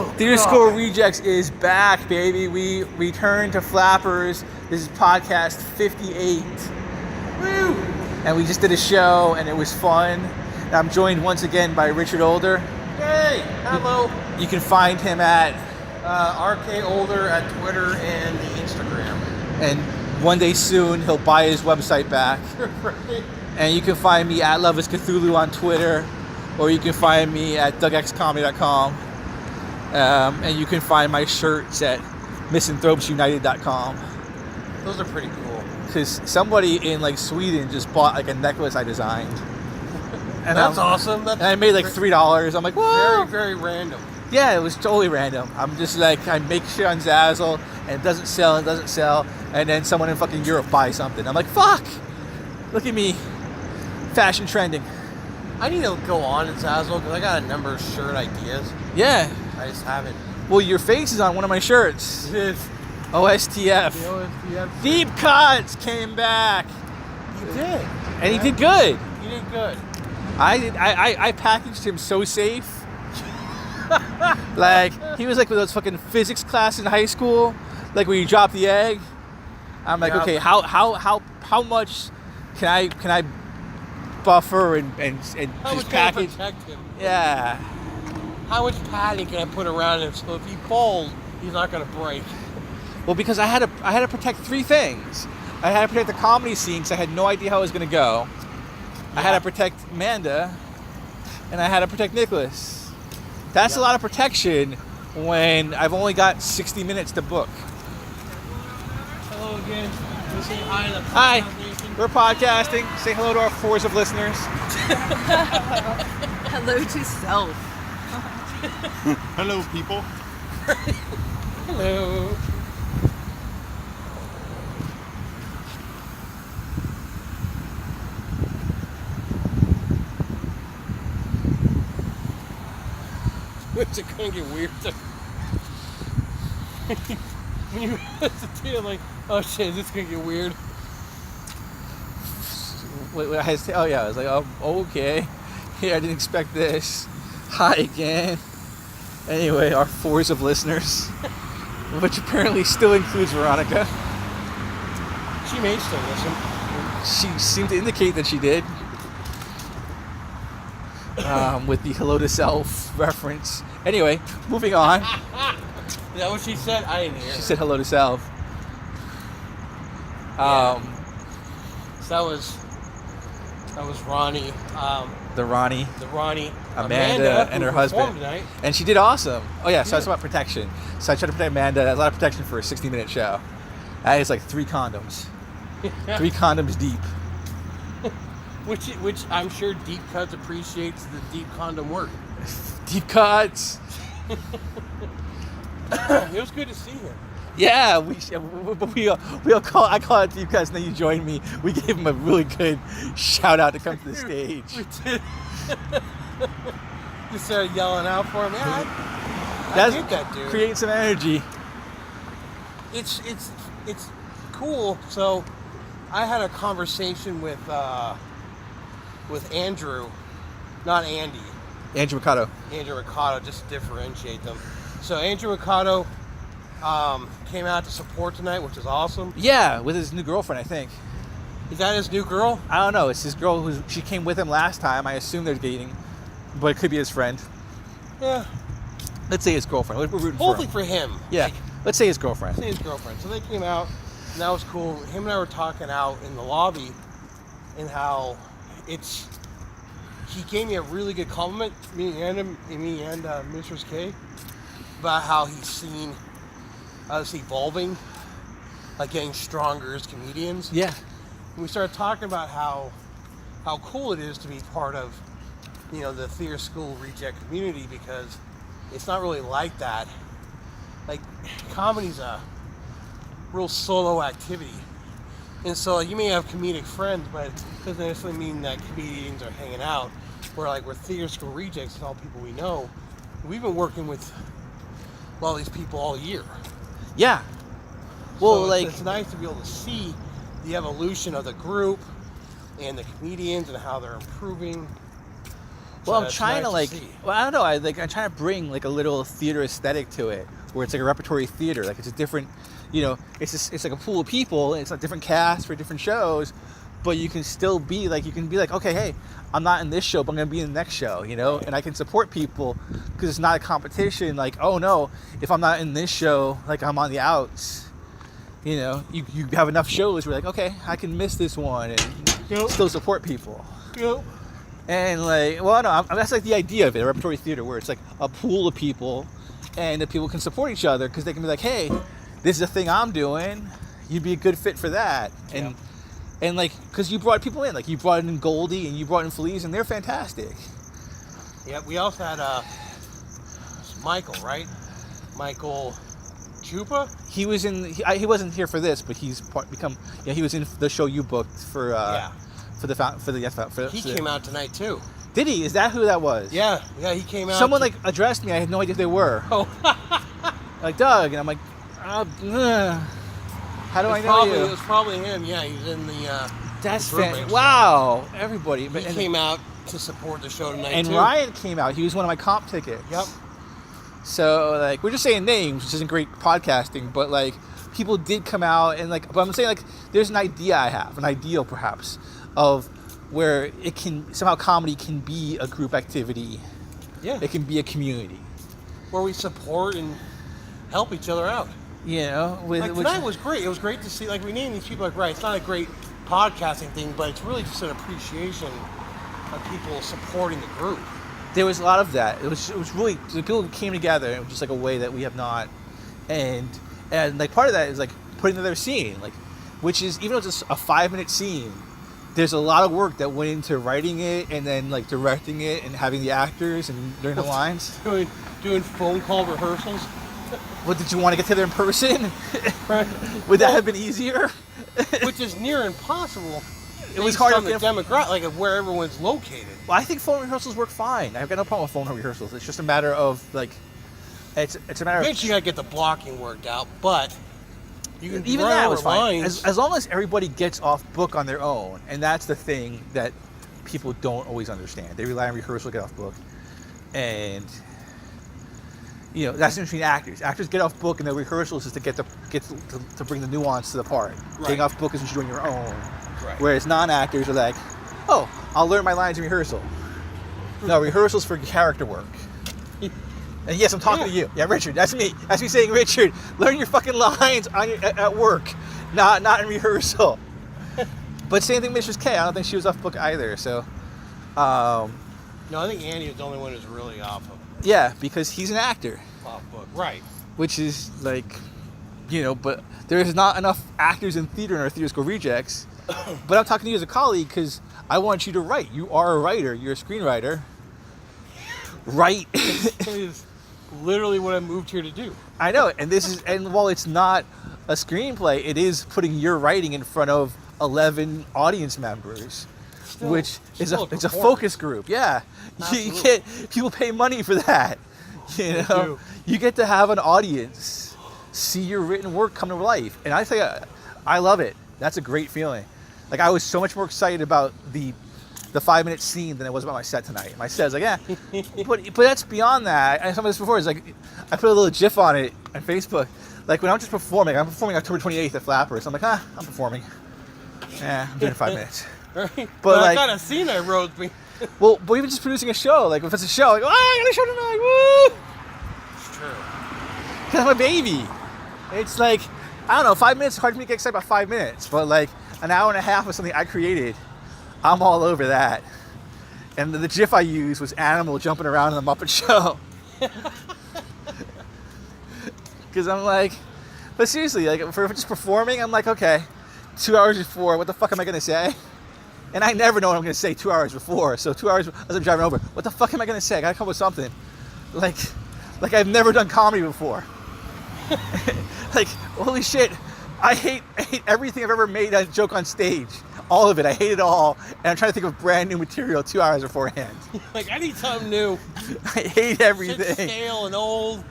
Theater School Rejects is back, baby. We returned to Flappers. This is podcast 58. Woo! And we just did a show, and it was fun. And I'm joined once again by Richard Older. Hey, hello. You can find him at RK Older at Twitter and the Instagram. And one day soon, he'll buy his website back. Right. And you can find me at Love is Cthulhu on Twitter, or you can find me at dougxcomedy.com. And you can find my shirts at misanthropesunited.com. Those are pretty cool. Because somebody in like Sweden just bought like a necklace I designed. And that's awesome. And I made like $3. I'm like, whoa! Very, very random. Yeah, it was totally random. I'm just like, I make shit on Zazzle, and it doesn't sell, and then someone in fucking Europe buys something. I'm like, fuck! Look at me. Fashion trending. I need to go on at Zazzle because I got a number of shirt ideas. Yeah. I just haven't. Well, your face is on one of my shirts. It is. OSTF. The OSTF. Deep Cuts came back. He did. And he did good. He did good. I packaged him so safe. Like, he was like with those fucking physics class in high school, like where you drop the egg. I'm like, okay, how much can I buffer and How just much package? can I protect him? Yeah. How much padding can I put around him so if he falls, he's not gonna break? Well, because I had to protect three things. I had to protect the comedy scene because I had no idea how it was gonna go. I had to protect Amanda, and I had to protect Nicholas. That's a lot of protection when I've only got 60 minutes to book. Hello again. We'll say hi to the Hi. Foundation. We're podcasting. Say hello to our fours of listeners. Hello to self. Hello, people. Hello. When's it gonna get weird? When you hesitate, I'm like, oh shit, is this gonna get weird? Wait, I was like, oh, okay. Yeah, I didn't expect this. Hi again. Anyway, our fours of listeners, which apparently still includes Veronica. She may still listen. She seemed to indicate that she did. With the hello to self reference. Anyway, moving on. Is that what she said? I didn't hear. She said hello to self. So that was Ronnie. The Ronnie. Amanda and her husband. Tonight. And she did awesome. Oh yeah, so it's about protection. So I tried to protect Amanda. That's a lot of protection for a 60-minute show. That is like 3 condoms. 3 condoms deep. Which I'm sure Deep Cuts appreciates the deep condom work. Deep cuts. It was good to see him. Yeah, I call it deep cuts, and then you joined me. We gave him a really good shout out to come to the stage. We did. You started yelling out for him. Yeah, I did that, dude. Create some energy. It's cool. So I had a conversation with Andrew, not Andy. Andrew Mercado. Andrew Mercado, just to differentiate them. So Andrew Mercado came out to support tonight, which is awesome. Yeah, with his new girlfriend, I think. Is that his new girl? I don't know. It's his girl she came with him last time. I assume they're dating, but it could be his friend. Yeah. Let's say his girlfriend. We're rooting Hopefully for him. for him. Yeah. Let's say his girlfriend. Say his girlfriend. So they came out, and that was cool. Him and I were talking out in the lobby, and how he gave me a really good compliment, me and Mistress K, about how he's seen us evolving, like getting stronger as comedians. Yeah. And we started talking about how cool it is to be part of, the Theater School Reject community, because it's not really like that. Like, comedy's a real solo activity. And so you may have comedic friends, but it doesn't necessarily mean that comedians are hanging out. We're Theater School Rejects, and all people we know. We've been working with a lot of these people all year. Yeah. Well, so like, it's nice to be able to see the evolution of the group and the comedians and how they're improving Well, I'm it's trying to nice like. see. Well, I don't know. I'm trying to bring like a little theater aesthetic to it, where it's like a repertory theater. Like it's a different, it's like a pool of people. And it's a different cast for different shows, but you can still be like, okay, hey, I'm not in this show, but I'm gonna be in the next show, and I can support people because it's not a competition. Like, oh no, if I'm not in this show, like I'm on the outs. You have enough shows where like, okay, I can miss this one and still support people. Yep. And like, well, no, that's like the idea of it, a repertory theater, where it's like a pool of people, and the people can support each other because they can be like, hey, this is a thing I'm doing. You'd be a good fit for that, and like, because you brought people in, like you brought in Goldie and you brought in Felice, and they're fantastic. Yeah, we also had Michael, right? Michael Chupa. He was in. He wasn't here for this, but he's become. Yeah, he was in the show you booked for. He came out tonight too. Did he? Is that who that was? Yeah, he came out. Someone like addressed me. I had no idea who they were. Oh. Like Doug, and I'm like, how do I know you? It was probably him. Yeah, he's in the. That's Burbank wow, everybody. He came out to support the show tonight and too. Ryan came out. He was one of my comp tickets. Yep. So like, we're just saying names, which isn't great podcasting, but like, people did come out and like. But I'm saying like, there's an idea I have, an ideal perhaps, of where it can somehow comedy can be a group activity. Yeah. It can be a community where we support and help each other out. Tonight was great. It was great to see. Like, we named these people. Like, right, it's not a great podcasting thing, but it's really just an appreciation of people supporting the group. There was a lot of that. It was really, the people came together in just like a way that we have not, and like part of that is like putting together a scene, like, which is, even though it's just a 5-minute scene, there's a lot of work that went into writing it and then like directing it and having the actors and learning the lines. Doing phone call rehearsals. What, did you want to get together in person? Right. Would that have been easier? Which is near impossible. It was hard on to the demographic, like of where everyone's located. Well, I think phone rehearsals work fine. I've got no problem with phone rehearsals. It's just a matter of like, it's a matter of. Eventually, you gotta get the blocking worked out, but you can even that was fine. As long as everybody gets off book on their own, and that's the thing that people don't always understand. They rely on rehearsal to get off book, and that's between actors. Actors get off book, and their rehearsals is to get to bring the nuance to the part. Right. Getting off book is what you're doing your own. Right. Whereas non-actors are like, oh, I'll learn my lines in rehearsal. No, rehearsals for character work. And yes, I'm talking to you. Yeah, Richard, that's me. That's me saying, Richard, learn your fucking lines at work, not in rehearsal. But same thing with Mistress K. I don't think she was off book either. So, no, I think Andy was the only one who's really off of. Yeah, because he's an actor. Off book, right? Which is like, but there is not enough actors in theater in our Theater School Rejects. But I'm talking to you as a colleague because I want you to write. You are a writer. You're a screenwriter. Write. It is literally what I moved here to do. I know, and while it's not a screenplay, it is putting your writing in front of 11 audience members, which is it's a focus group. Yeah, you can't. People pay money for that. You get to have an audience see your written work come to life, and I say, I love it. That's a great feeling. Like, I was so much more excited about the 5-minute scene than it was about my set tonight. My set was like, yeah, but that's beyond that. I told this before. It's like, I put a little GIF on it on Facebook. Like, when I'm just performing, I'm performing October 28th at Flappers. I'm like, I'm performing. Yeah, I'm doing 5 minutes. Right. But like, I got a scene I wrote. Well, but even just producing a show, like if it's a show, like, I got a show tonight, woo! It's true. Because I'm a baby. It's like, I don't know, 5 minutes is hard for me to get excited about 5 minutes, but like an hour and a half of something I created, I'm all over that. And the GIF I used was Animal jumping around in the Muppet Show. Because I'm like, but seriously, like for just performing, I'm like, okay, 2 hours before, what the fuck am I going to say? And I never know what I'm going to say 2 hours before. So 2 hours as I'm driving over, what the fuck am I going to say? I got to come up with something. Like I've never done comedy before. Like, holy shit, I hate everything I've ever made a joke on stage. All of it. I hate it all. And I'm trying to think of brand new material 2 hours beforehand. Like, I need something new. I hate everything. Shit's stale and old.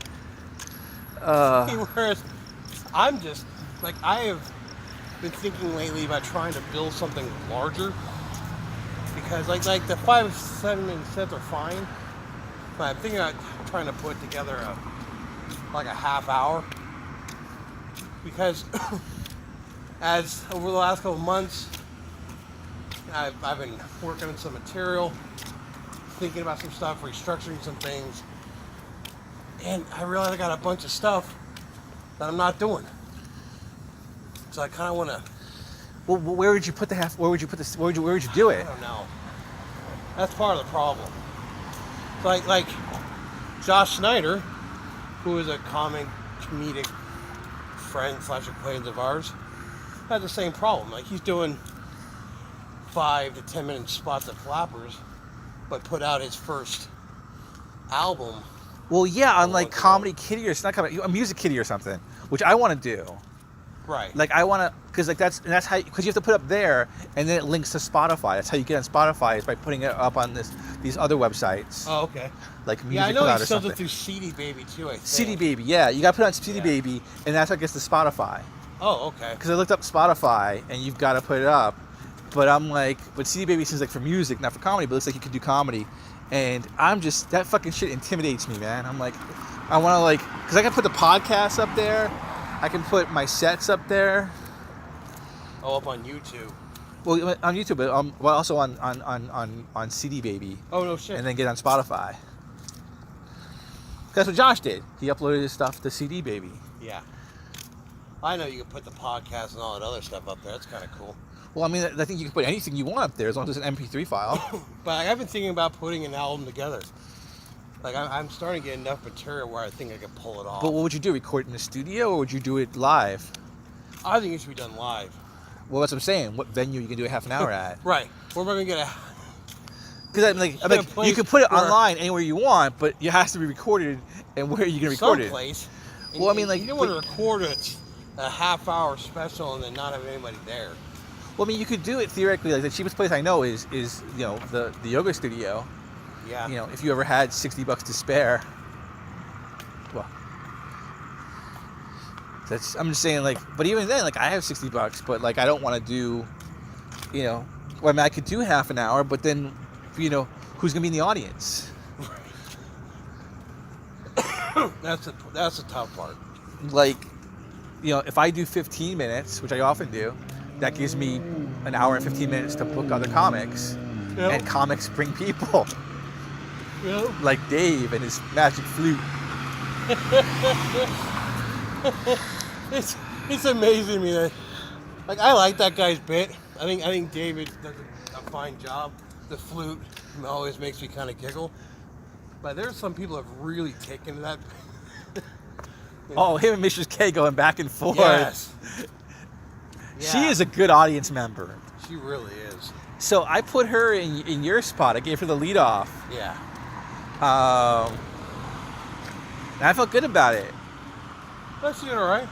Whereas I'm just, like, I have been thinking lately about trying to build something larger. Because because like the 5-7 sets are fine, but I'm thinking about trying to put together like a half hour, because as over the last couple of months, I've been working on some material, thinking about some stuff, restructuring some things, and I realized I got a bunch of stuff that I'm not doing. So I kind of want to. Well, where would you put the half? Where would you put this? Where would you do it? I don't know. That's part of the problem. Like Josh Snyder, who is a comic comedic friend / acquaintance of ours, had the same problem. Like, he's doing 5 to 10 minute spots at Flappers, but put out his first album. Well, yeah, on like Comedy Kitty or not comedy, a Music Kitty or something, which I want to do. Right. Like, I want to, because like that's how, because you have to put up there, and then it links to Spotify. That's how you get on Spotify, is by putting it up on these other websites. Oh, okay. Like Music Yeah, I know Cloud he or sells something. it through CD Baby too, I think. CD Baby, yeah, you got to put it on CD Baby, and that's what gets to Spotify. Oh, okay. Because I looked up Spotify, and you've got to put it up. But I'm like, but CD Baby seems like for music, not for comedy. But it looks like you could do comedy, and I'm just, that fucking shit intimidates me, man. I'm like, I want to like, because I can put the podcast up there, I can put my sets up there. Oh, up on YouTube. Well, on YouTube, but well, also on CD Baby. Oh, no shit. And then get on Spotify. That's what Josh did. He uploaded his stuff to CD Baby. Yeah. I know you can put the podcast and all that other stuff up there. That's kind of cool. Well, I mean, I think you can put anything you want up there as long as it's an MP3 file. But I've been thinking about putting an album together. Like, I'm starting to get enough material where I think I can pull it off. But what would you do? Record it in the studio, or would you do it live? I think it should be done live. Well, that's what I'm saying. What venue you can do a half an hour at? Right. Where am I going to get a... Because I'm like, you can put it online anywhere you want, but it has to be recorded. And where are you going to record it? Someplace. Well, I mean, like, you don't want to record a half-hour special and then not have anybody there. Well, I mean, you could do it theoretically. Like, the cheapest place I know is you know, the yoga studio. Yeah. You know, if you ever had $60 to spare. Well, I'm just saying, like, but even then, like, I have $60, but like, I don't want to do, you know, well, I mean, I could do half an hour, but then, you know, who's gonna be in the audience? That's the tough part. Like, you know, if I do 15 minutes, which I often do, that gives me an hour and 15 minutes to book other comics. Yep. And comics bring people. Yep. Like Dave and his magic flute. It's amazing to me that, like, I like that guy's bit. I think David does a fine job. The flute always makes me kind of giggle. But there's some people that have really taken to that. Oh, him and Mrs. K going back and forth. Yes. She Yeah. is a good audience member. She really is. So I put her in your spot. I gave her the lead off. Yeah. And I felt good about it. But she did all right.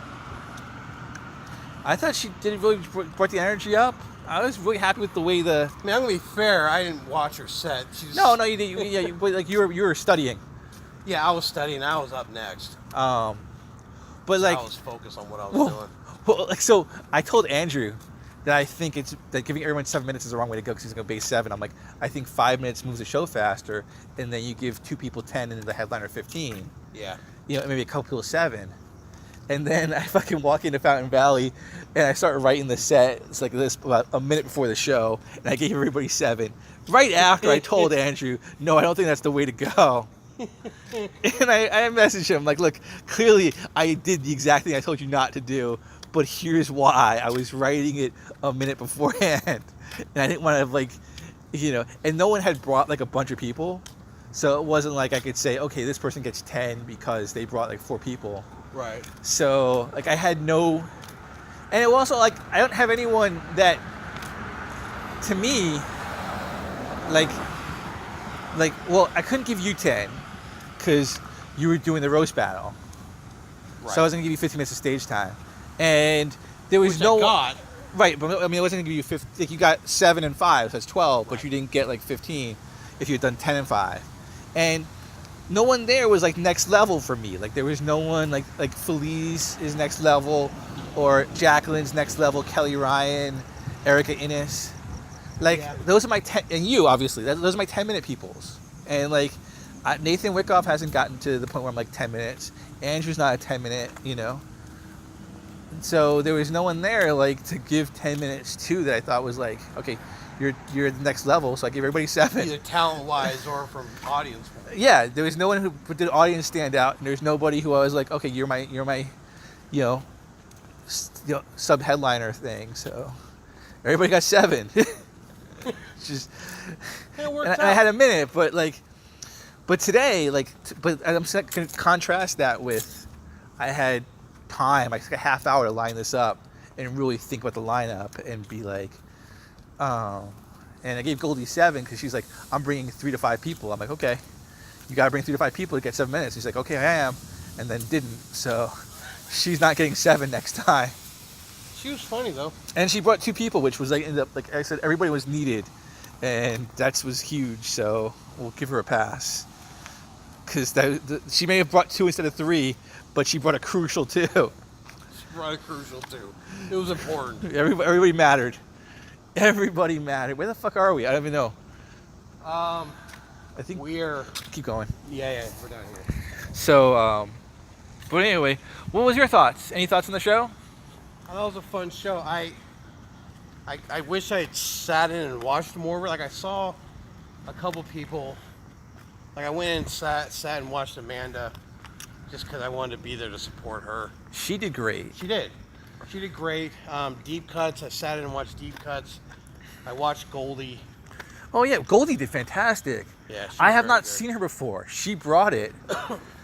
I thought she did really brought the energy up. I was really happy with the way the. I mean, I'm gonna be fair. I didn't watch her set. She's, No, you did. Yeah, but like you were studying. Yeah, I was studying. I was up next. But like I was focused on what I was doing. Well, like, so I told Andrew that I think it's that giving everyone 7 minutes is the wrong way to go because he's going to go base 7. I'm like, I think 5 minutes moves the show faster, and then you give 2 people 10 and then the headliner 15. Yeah. You know, maybe a couple people 7. And then I fucking walk into Fountain Valley, and I start writing the set. It's like this about a minute before the show, and I gave everybody 7. Right after I told Andrew, no, I don't think that's the way to go. And I messaged him, like, look, clearly I did the exact thing I told you not to do, but here's why. I was writing it a minute beforehand, and I didn't want to, like, you know, and no one had brought, like, a bunch of people, so it wasn't like I could say, okay, this person gets 10 because they brought, like, 4 people. Right. So, like, I had no, and it was also, like, I don't have anyone that, to me, like, well, I couldn't give you 10 because you were doing the roast battle. Right. So I was going to give you 15 minutes of stage time. And there was Which no... I got. Right, but I mean, I wasn't going to give you 15... Like, you got 7 and 5, so that's 12, but you didn't get, like, 15 if you had done 10 and 5. And no one there was, like, next level for me. Like, there was no one, like Felice is next level, or Jacqueline's next level, Kelly Ryan, Erica Innes. Like Yeah. those are my 10, and you obviously those are my 10-minute peoples. And like Nathan Wickoff hasn't gotten to the point where I'm like 10 minutes. Andrew's not a 10-minute, you know. So there was no one there like to give 10 minutes to that I thought was like, okay, you're at the next level. So I gave everybody 7. Either talent-wise or from audience. Yeah, there was no one who did the audience stand out, and there's nobody who I was like, okay, you're my, you know, sub headliner thing. So everybody got 7. Just, It worked and out. I had a minute, but today, like, but I'm going to contrast that with, I had time, like a half hour to line this up and really think about the lineup and be like, and I gave Goldie 7 because she's like, I'm bringing 3 to 5 people. I'm like, okay, you got to bring 3 to 5 people to get 7 minutes. She's like, okay, I am, and then didn't. So she's not getting 7 next time. She was funny though. And she brought 2 people, which was like, ended up, like I said, everybody was needed, and that was huge. So we'll give her a pass because she may have brought 2 instead of 3, but she brought a crucial 2. She brought a crucial too. It was important. Everybody mattered. Everybody mattered. Where the fuck are we? I don't even know. I think We're keep going. yeah, we're down here. So, but anyway, what was your thoughts? Any thoughts on the show? That was a fun show. I wish I had sat in and watched more of it. Like I saw a couple people. Like I went in and sat and watched Amanda, just because I wanted to be there to support her. She did great. She did great. Deep cuts. I sat in and watched deep cuts. I watched Goldie. Oh yeah, Goldie did fantastic. Yeah, she I was have very not good. seen her before. She brought it.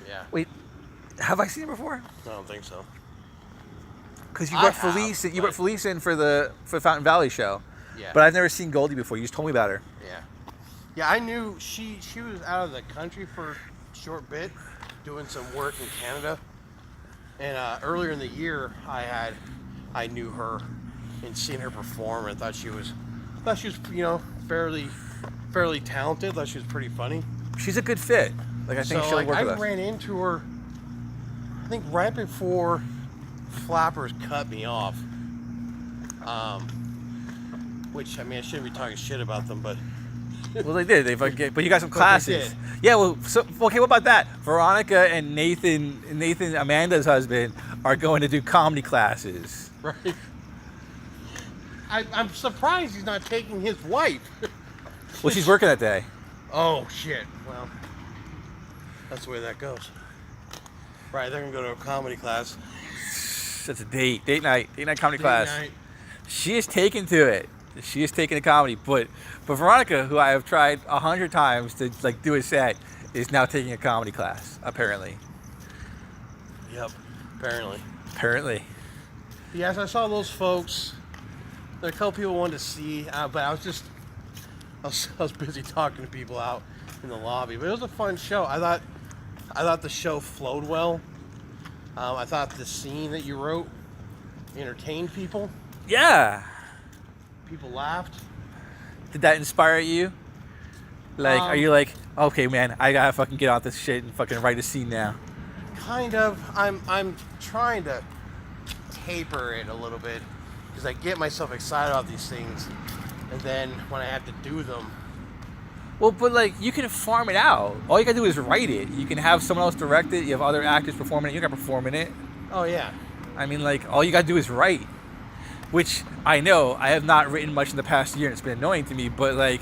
Yeah. Wait, have I seen her before? I don't think so. Because you I brought have, Felice. You but- brought Felice in for the Fountain Valley show. Yeah. But I've never seen Goldie before. You just told me about her. Yeah. Yeah, I knew she was out of the country for a short bit, doing some work in Canada. And earlier in the year, I knew her and seen her perform, and thought she was, you know, fairly talented. Thought she was pretty funny. She's a good fit. Like I think So she'll like work I with us. ran into her, I think right before Flappers cut me off. Which I mean I shouldn't be talking shit about them, but Well, they did. But you got some But they classes. did. Yeah. Well, so, okay. What about that? Veronica and Nathan, Amanda's husband, are going to do comedy classes. right. I'm surprised he's not taking his wife. Well, she's working that day. Oh shit. Well, that's the way that goes. Right, they're gonna go to a comedy class. That's a date night comedy Date class. night. She is taken to it. She is taking to comedy. But Veronica, who I have tried 100 times to like do a set, is now taking a comedy class. Apparently. Yep. Apparently. Apparently. Yes, I saw those folks. There are a couple people I wanted to see, but I was busy talking to people out in the lobby. But it was a fun show. I thought the show flowed well. I thought the scene that you wrote entertained people. Yeah. People laughed. Did that inspire you? Like, are you like, okay, man, I gotta fucking get off this shit and fucking write a scene now? Kind of. I'm trying to taper it a little bit because I get myself excited about these things, and then when I have to do them, Well, but like, you can farm it out. All you gotta do is write it. You can have someone else direct it. You have other actors performing it. You gotta perform in it. oh yeah, I mean, like, all you gotta do is write. Which I know I have not written much in the past year, and it's been annoying to me. But like,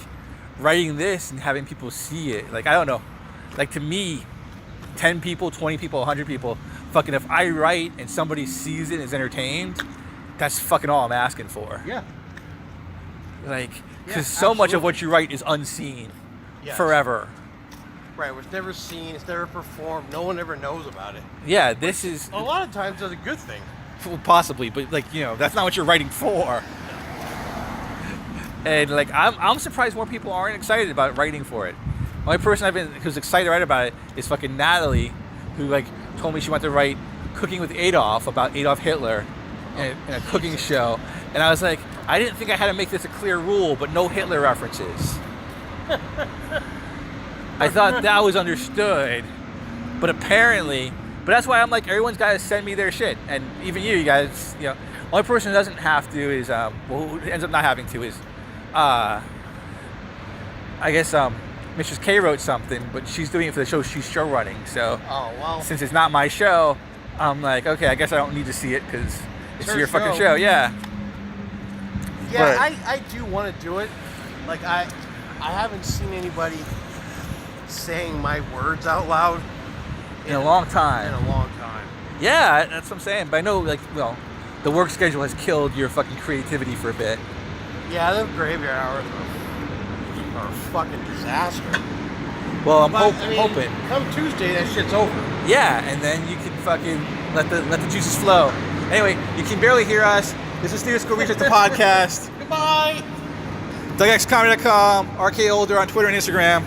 writing this and having people see it, like, I don't know. Like, to me, 10 people, 20 people, 100 people, fucking, if I write and somebody sees it and is entertained, that's fucking all I'm asking for. yeah, Like, Yeah, because so much of absolutely. what you write is unseen Yes. forever. right. It's never seen. It's never performed. No one ever knows about it. Yeah, this is A lot of times, that's a good thing. well, possibly, but like, you know, that's not what you're writing for. And like, I'm surprised more people aren't excited about writing for it. The only person I've been who's excited to write about it is fucking Natalie, who like told me she wanted to write Cooking with Adolf about Adolf Hitler in a cooking show. And I was like, I didn't think I had to make this a clear rule, but no Hitler references. I thought that was understood, but apparently, but that's why I'm like, everyone's got to send me their shit, and even you guys, you know, only person who doesn't have to is, well, who ends up not having to is, I guess Mrs. K wrote something, but she's doing it for the show she's show running. So Oh, well. since it's not my show, I'm like, okay, I guess I don't need to see it because it's her your fucking show. show. Yeah. Yeah, But- I do want to do it. Like, I haven't seen anybody saying my words out loud In a long in time. a long time. Yeah, that's what I'm saying. But I know, like, well, the work schedule has killed your fucking creativity for a bit. Yeah, the graveyard hours are a fucking disaster. Well, I'm But, I mean, hoping. come Tuesday, that shit's over. Yeah, and then you can fucking let the juices flow. Anyway, you can barely hear us. This is Theater School Research, the podcast. Goodbye. DougXComedy.com, RK Older on Twitter and Instagram.